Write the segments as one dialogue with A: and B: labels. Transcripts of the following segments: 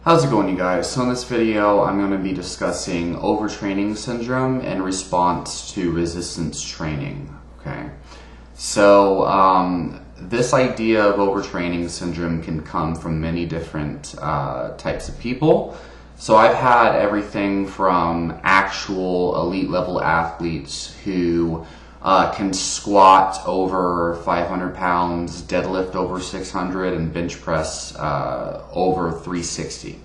A: How's it going, you guys? So in this video, I'm going to be discussing overtraining syndrome in response to resistance training. Okay, so this idea of overtraining syndrome can come from many different types of people. So I've had everything from actual elite level athletes who can squat over 500 pounds, deadlift over 600, and bench press over 360.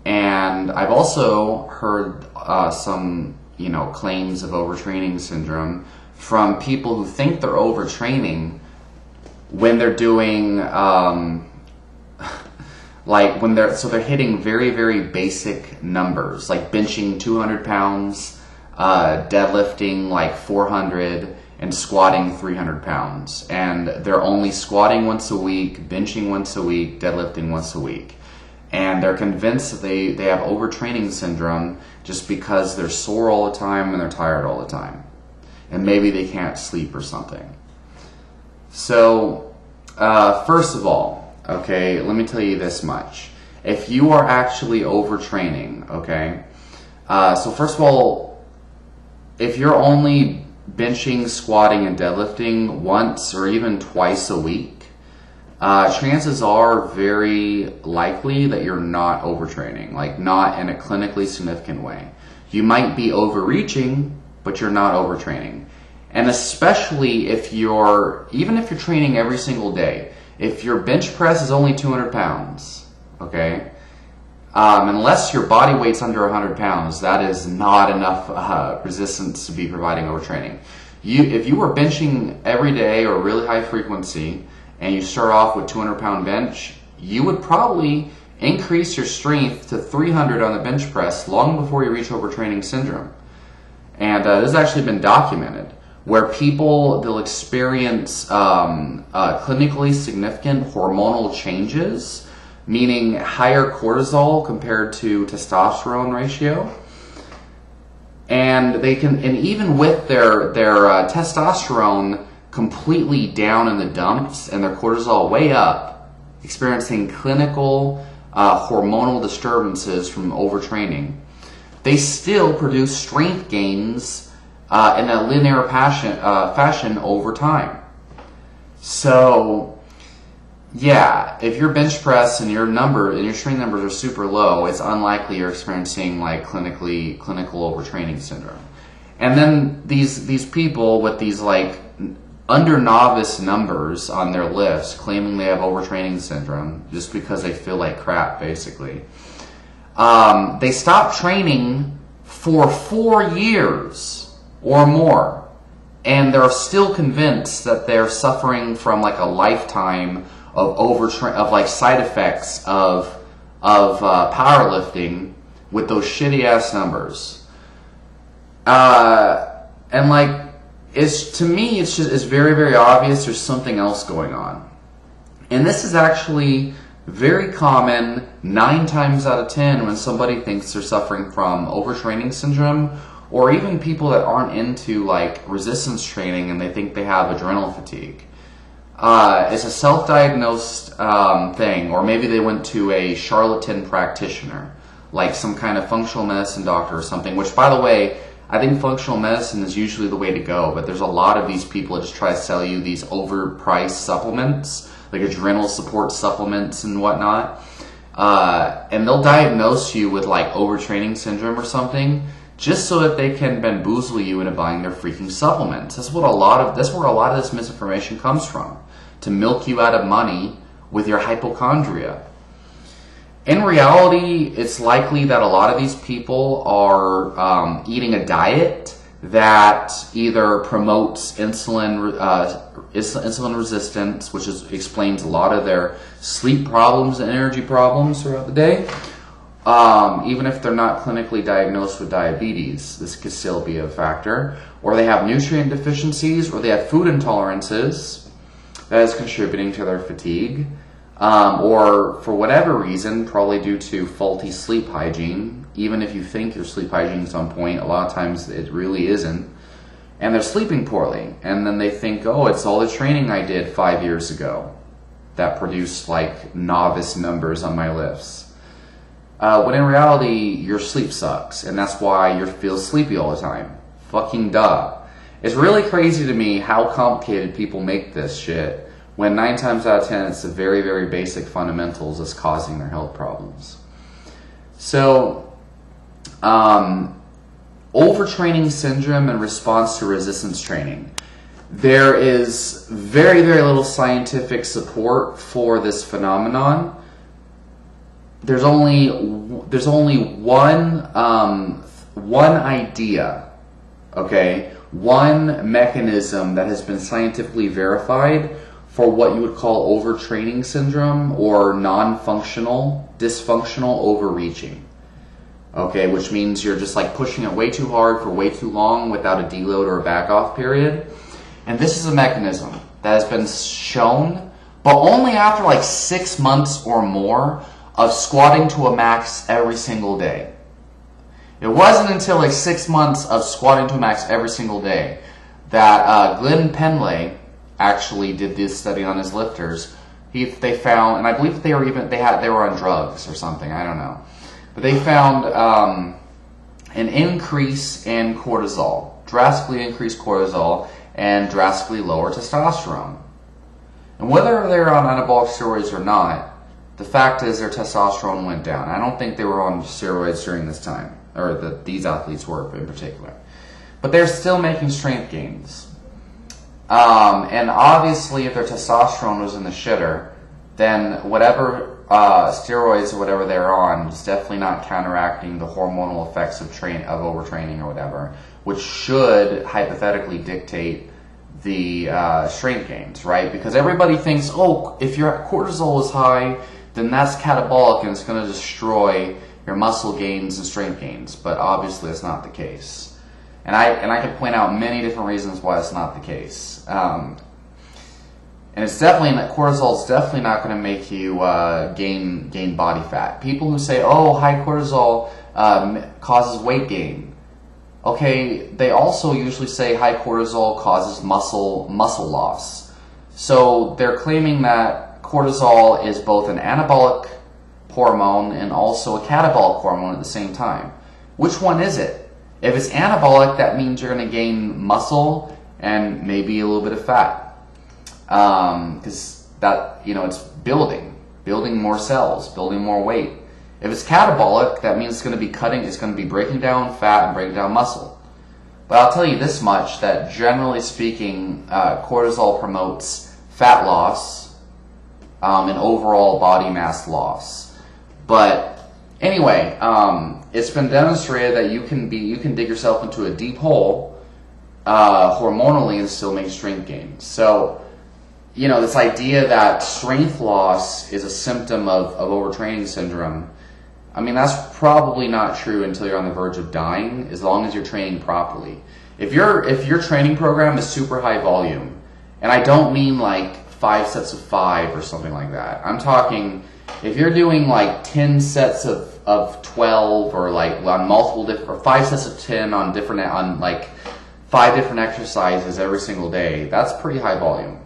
A: And I've also heard some, claims of overtraining syndrome from people who think they're overtraining when they're doing, they're hitting very, very basic numbers, like benching 200 pounds, deadlifting like 400, and squatting 300 pounds. And they're only squatting once a week, benching once a week, deadlifting once a week. And they're convinced that they have overtraining syndrome just because they're sore all the time and they're tired all the time. And maybe they can't sleep or something. So, first of all, okay, let me tell you this much. If you are actually overtraining, okay, so first of all, if you're only benching, squatting, and deadlifting once or even twice a week, chances are very likely that you're not overtraining, like not in a clinically significant way. You might be overreaching, but you're not overtraining. And especially even if you're training every single day, if your bench press is only 200 pounds, okay, unless your body weight's under 100 pounds, that is not enough resistance to be providing overtraining. If you were benching every day or really high frequency, and you start off with 200 pound bench, you would probably increase your strength to 300 on the bench press long before you reach overtraining syndrome. And this has actually been documented, where they'll experience clinically significant hormonal changes, meaning higher cortisol compared to testosterone ratio. And even with their testosterone completely down in the dumps and their cortisol way up, experiencing clinical hormonal disturbances from overtraining, they still produce strength gains in a linear fashion over time. So, yeah, if your bench press and your strength numbers are super low, it's unlikely you're experiencing like clinical overtraining syndrome. And then these people with these like under novice numbers on their lifts claiming they have overtraining syndrome just because they feel like crap, basically. They stop training for 4 years or more, and they're still convinced that they're suffering from like a lifetime of like side effects of powerlifting with those shitty ass numbers. And like, to me, it's very, very obvious there's something else going on. And this is actually very common 9 times out of 10 when somebody thinks they're suffering from overtraining syndrome, or even people that aren't into like resistance training and they think they have adrenal fatigue. It's a self-diagnosed thing, or maybe they went to a charlatan practitioner, like some kind of functional medicine doctor or something, which, by the way, I think functional medicine is usually the way to go, but there's a lot of these people that just try to sell you these overpriced supplements, like adrenal support supplements and whatnot, and they'll diagnose you with like overtraining syndrome or something, just so that they can bamboozle you into buying their freaking supplements. That's where a lot of this misinformation comes from, to milk you out of money with your hypochondria. In reality, it's likely that a lot of these people are eating a diet that either promotes insulin resistance, which explains a lot of their sleep problems and energy problems throughout the day. Even if they're not clinically diagnosed with diabetes, this could still be a factor. Or they have nutrient deficiencies, or they have food intolerances that is contributing to their fatigue. Or for whatever reason, probably due to faulty sleep hygiene. Even if you think your sleep hygiene is on point, a lot of times it really isn't. And they're sleeping poorly. And then they think, oh, it's all the training I did 5 years ago that produced like novice numbers on my lifts. when in reality, your sleep sucks, and that's why you feel sleepy all the time. Fucking duh. It's really crazy to me how complicated people make this shit, when 9 times out of 10, it's the very, very basic fundamentals that's causing their health problems. So, overtraining syndrome in response to resistance training. There is very, very little scientific support for this phenomenon. There's only one idea, okay, one mechanism that has been scientifically verified for what you would call overtraining syndrome or non-functional, dysfunctional overreaching. Okay, which means you're just like pushing it way too hard for way too long without a deload or a back off period. And this is a mechanism that has been shown, but only after like 6 months or more of squatting to a max every single day. It wasn't until like 6 months of squatting to a max every single day that Glenn Penley actually did this study on his lifters. They found, and I believe that they were on drugs or something. I don't know, but they found an increase in cortisol, drastically increased cortisol, and drastically lower testosterone. And whether they're on anabolic steroids or not, the fact is their testosterone went down. I don't think they were on steroids during this time, or that these athletes were in particular. But they're still making strength gains. And obviously if their testosterone was in the shitter, then whatever steroids or whatever they're on is definitely not counteracting the hormonal effects of overtraining or whatever, which should hypothetically dictate the strength gains, right? Because everybody thinks, oh, if your cortisol is high, then that's catabolic and it's going to destroy your muscle gains and strength gains. But obviously that's not the case. And I can point out many different reasons why it's not the case. And it's definitely, cortisol is definitely not going to make you gain body fat. People who say, oh, high cortisol causes weight gain. Okay, they also usually say high cortisol causes muscle loss. So they're claiming that cortisol is both an anabolic hormone and also a catabolic hormone at the same time. Which one is it? If it's anabolic, that means you're going to gain muscle and maybe a little bit of fat. Because that, it's building more cells, building more weight. If it's catabolic, that means it's going to be breaking down fat and breaking down muscle. But I'll tell you this much, that generally speaking, cortisol promotes fat loss and overall body mass loss. But anyway, it's been demonstrated that you can dig yourself into a deep hole hormonally and still make strength gains. So, this idea that strength loss is a symptom of overtraining syndrome, I mean, that's probably not true until you're on the verge of dying, as long as you're training properly. If your training program is super high volume, and I don't mean like 5 sets of 5 or something like that. I'm talking if you're doing like 10 sets of 12 or like on multiple different, or 5 sets of 10 on like 5 different exercises every single day, that's pretty high volume.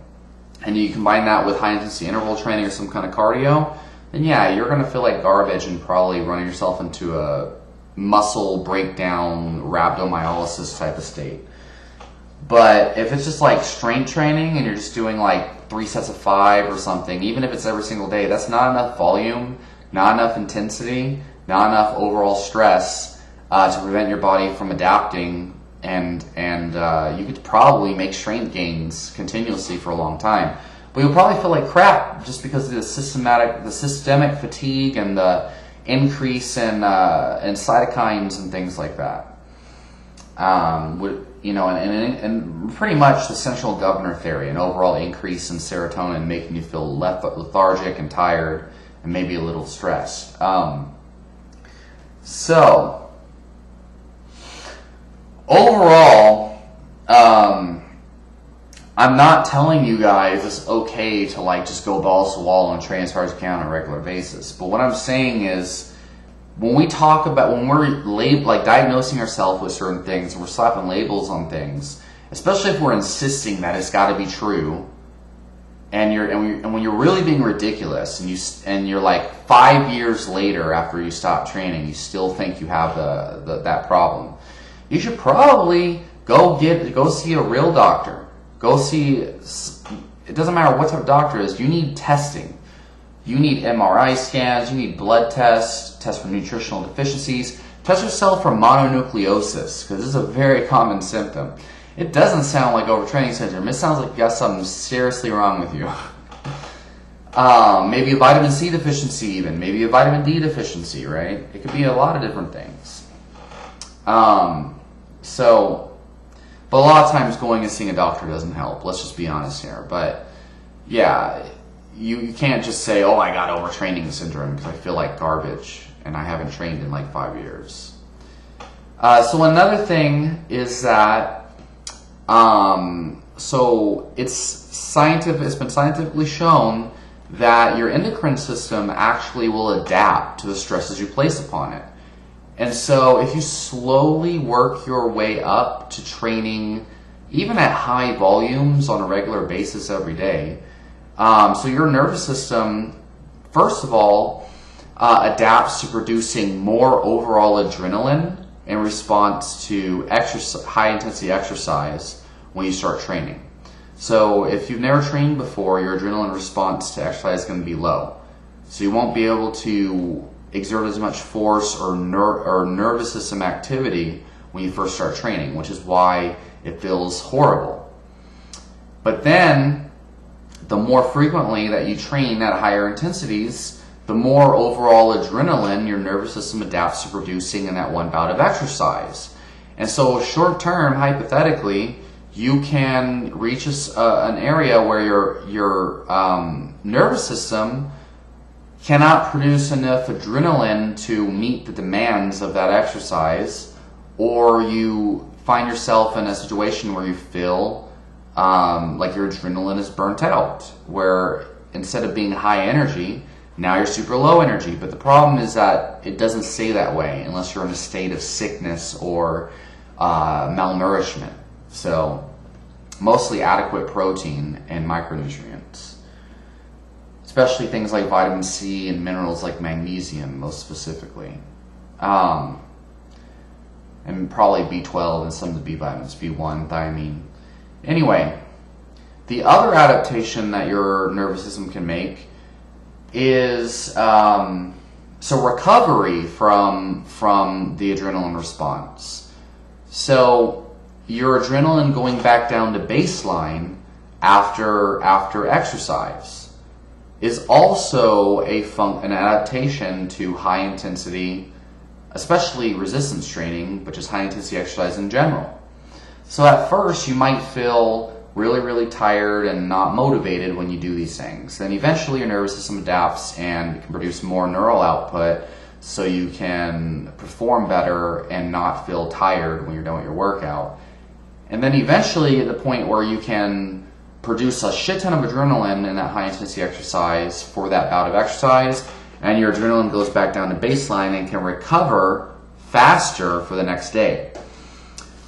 A: And you combine that with high intensity interval training or some kind of cardio, then yeah, you're going to feel like garbage and probably running yourself into a muscle breakdown, rhabdomyolysis type of state. But if it's just like strength training and you're just doing like 3 sets of 5 or something, even if it's every single day, that's not enough volume, not enough intensity, not enough overall stress to prevent your body from adapting, and you could probably make strength gains continuously for a long time. But you'll probably feel like crap just because of the systemic fatigue and the increase in cytokines and things like that. And pretty much the central governor theory, an overall increase in serotonin, making you feel lethargic and tired and maybe a little stressed. So overall, I'm not telling you guys it's okay to like just go balls to the wall and train as hard as you can on a regular basis. But what I'm saying is, when we're diagnosing ourselves with certain things, we're slapping labels on things, especially if we're insisting that it's got to be true, and when you're really being ridiculous, and you're like 5 years later after you stop training, you still think you have that problem, you should probably go see a real doctor. Go see. It doesn't matter what type of doctor it is. You need testing. You need MRI scans. You need blood tests. Test for nutritional deficiencies. Test yourself for mononucleosis, because this is a very common symptom. It doesn't sound like overtraining syndrome. It sounds like you got something seriously wrong with you. Maybe a vitamin C deficiency even. Maybe a vitamin D deficiency, right? It could be a lot of different things. But a lot of times going and seeing a doctor doesn't help. Let's just be honest here. But yeah, you can't just say, oh, I got overtraining syndrome because I feel like garbage and I haven't trained in like 5 years. So another thing is that so it's been scientifically shown that your endocrine system actually will adapt to the stresses you place upon it. And so if you slowly work your way up to training, even at high volumes on a regular basis every day, so your nervous system, first of all, adapts to producing more overall adrenaline in response to high-intensity exercise when you start training. So if you've never trained before, your adrenaline response to exercise is going to be low. So you won't be able to exert as much force or nervous system activity when you first start training, which is why it feels horrible. But then, the more frequently that you train at higher intensities, the more overall adrenaline your nervous system adapts to producing in that one bout of exercise. And so short term, hypothetically, you can reach an area where your nervous system cannot produce enough adrenaline to meet the demands of that exercise, or you find yourself in a situation where you feel like your adrenaline is burnt out, where instead of being high energy, now you're super low energy. But the problem is that it doesn't stay that way unless you're in a state of sickness or malnourishment. So mostly adequate protein and micronutrients, especially things like vitamin C and minerals like magnesium, most specifically, and probably B12 and some of the B vitamins, B1, thiamine. Anyway, the other adaptation that your nervous system can make is recovery from the adrenaline response. So your adrenaline going back down to baseline after exercise is also an adaptation to high intensity, especially resistance training, but just high intensity exercise in general. So at first you might feel really, really tired and not motivated when you do these things. Then eventually your nervous system adapts and can produce more neural output so you can perform better and not feel tired when you're done with your workout. And then eventually at the point where you can produce a shit ton of adrenaline in that high intensity exercise for that bout of exercise, and your adrenaline goes back down to baseline and can recover faster for the next day.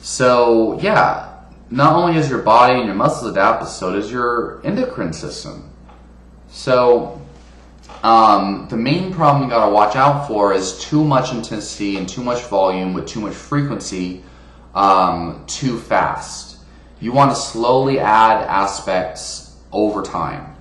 A: So yeah, not only does your body and your muscles adapt, but so does your endocrine system. So the main problem you gotta watch out for is too much intensity and too much volume with too much frequency too fast. You want to slowly add aspects over time.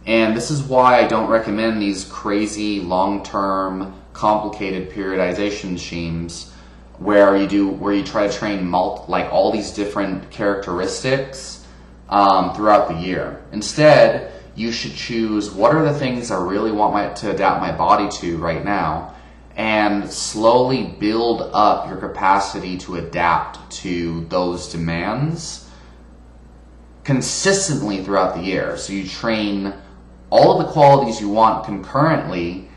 A: And this is why I don't recommend these crazy, long-term, complicated periodization schemes where you try to train like all these different characteristics throughout the year. Instead, you should choose what are the things I really want to adapt my body to right now, and slowly build up your capacity to adapt to those demands consistently throughout the year. So you train all of the qualities you want concurrently,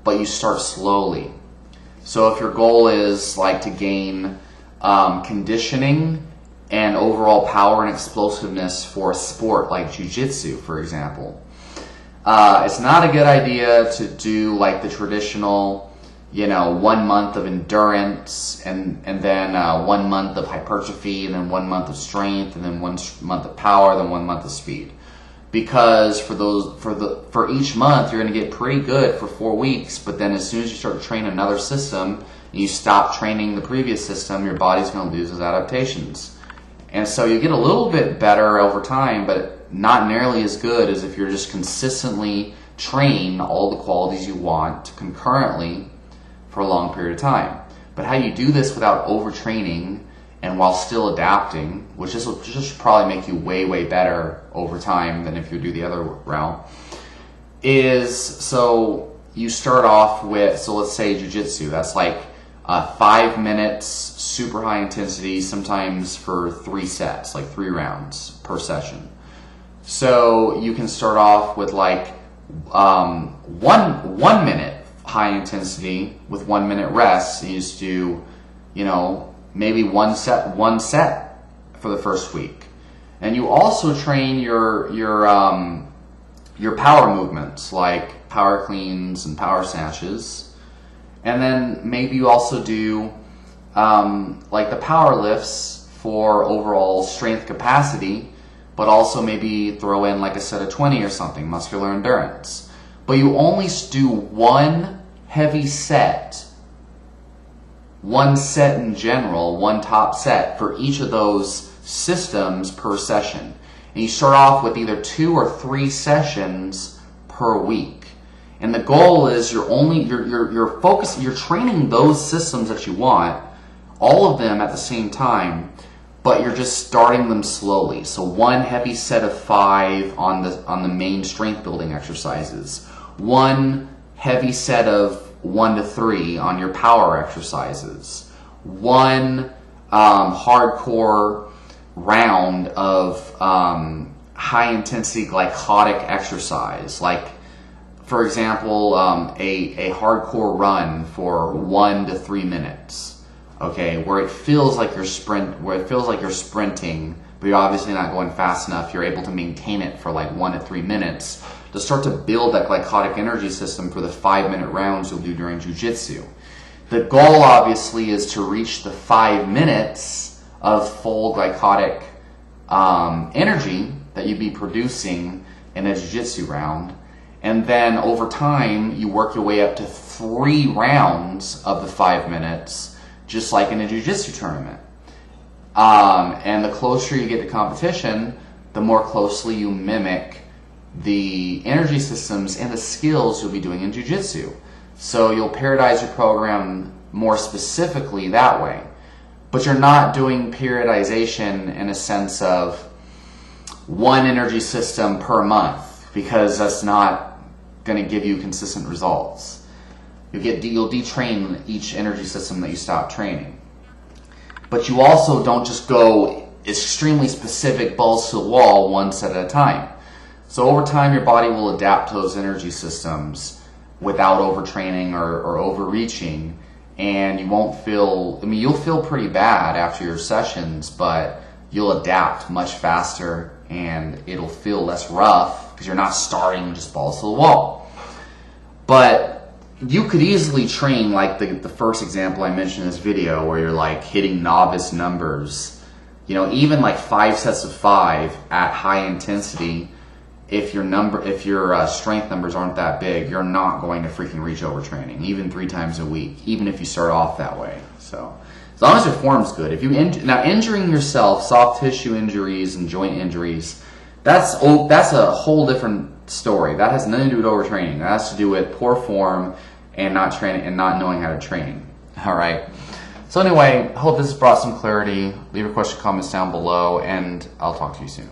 A: but you start slowly. So if your goal is like to gain conditioning and overall power and explosiveness for a sport like jiu-jitsu, for example, it's not a good idea to do like the traditional 1 month of endurance and then 1 month of hypertrophy and then 1 month of strength and then 1 month of power, then 1 month of speed. because for each month you're going to get pretty good for 4 weeks, but then as soon as you start to train another system and you stop training the previous system, your body's going to lose those adaptations. And so you get a little bit better over time, but not nearly as good as if you're just consistently train all the qualities you want concurrently for a long period of time. But how you do this without overtraining and while still adapting, which this will just probably make you way, way better over time than if you do the other route, is so you start off with, so let's say jiu-jitsu, that's like 5 minutes, super high intensity, sometimes for 3 sets, like 3 rounds per session. So you can start off with like 1 minute high intensity with 1 minute rest. You just do, maybe one set for the first week, and you also train your power movements like power cleans and power snatches. And then maybe you also do like the power lifts for overall strength capacity, but also maybe throw in like a set of 20 or something, muscular endurance. But you only do one heavy set, one set in general, one top set for each of those systems per session. And you start off with either 2 or 3 sessions per week. And the goal is you're training those systems that you want, all of them at the same time, but you're just starting them slowly. So one heavy set of 5 on the main strength building exercises, one heavy set of 1 to 3 on your power exercises, one hardcore round of high intensity glycotic exercise, like for example, a hardcore run for 1 to 3 minutes, okay, where it feels like you're sprinting, but you're obviously not going fast enough. You're able to maintain it for like 1 to 3 minutes to start to build that glycotic energy system for the 5-minute rounds you'll do during jiu-jitsu. The goal, obviously, is to reach the 5 minutes of full glycotic energy that you'd be producing in a jiu-jitsu round. And then over time, you work your way up to 3 rounds of the 5 minutes, just like in a jiu-jitsu tournament. And the closer you get to competition, the more closely you mimic the energy systems and the skills you'll be doing in jiu-jitsu. So you'll periodize your program more specifically that way. But you're not doing periodization in a sense of one energy system per month, because that's not going to give you consistent results. You'll detrain each energy system that you stop training. But you also don't just go extremely specific, balls to the wall, one set at a time. So over time, your body will adapt to those energy systems without overtraining or overreaching, and you won't feel, you'll feel pretty bad after your sessions, but you'll adapt much faster and it'll feel less rough because you're not starting just balls to the wall. But you could easily train like the first example I mentioned in this video, where you're like hitting novice numbers, even like 5 sets of 5 at high intensity. If your strength numbers aren't that big, you're not going to freaking reach overtraining, even 3 times a week, even if you start off that way. So as long as your form's good. If you now injuring yourself, soft tissue injuries and joint injuries, that's a whole different story. That has nothing to do with overtraining. That has to do with poor form and not training and not knowing how to train. All right. So anyway, I hope this has brought some clarity. Leave your question, comments down below, and I'll talk to you soon.